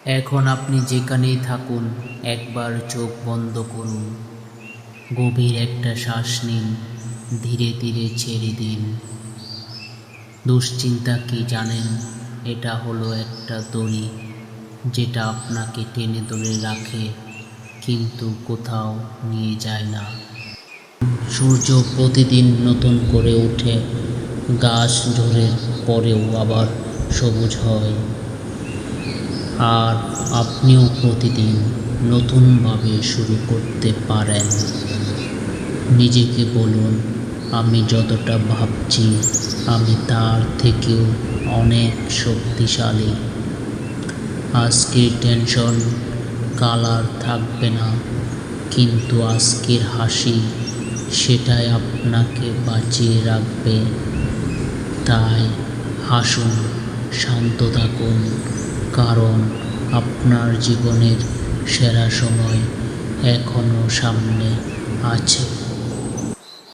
এখন আপনি যেখানেই থাকুন একবার চোখ বন্ধ করুন, গভীর একটা শ্বাস নিন, ধীরে ধীরে ছেড়ে দিন। দুশ্চিন্তা কি জানেন? এটা হলো একটা দড়ি যেটা আপনাকে টেনে ধরে রাখে কিন্তু কোথাও নিয়ে যায় না। সূর্য প্রতিদিন নতুন করে ওঠে, গাছ ঝরে পরেও আবার সবুজ হয়, আর আপনিও প্রতিদিন নতুনভাবে শুরু করতে পারেন। নিজেকে বলুন, আমি যতটা ভাবছি আমি তার থেকেও অনেক শক্তিশালী। আজকের টেনশন কাল আর থাকবে না, কিন্তু আজকের হাসি সেটাই আপনাকে বাঁচিয়ে রাখবে। তাই হাসুন, শান্ত থাকুন, কারণ আপনার জীবনের সেরা সময় এখনো সামনে আছে।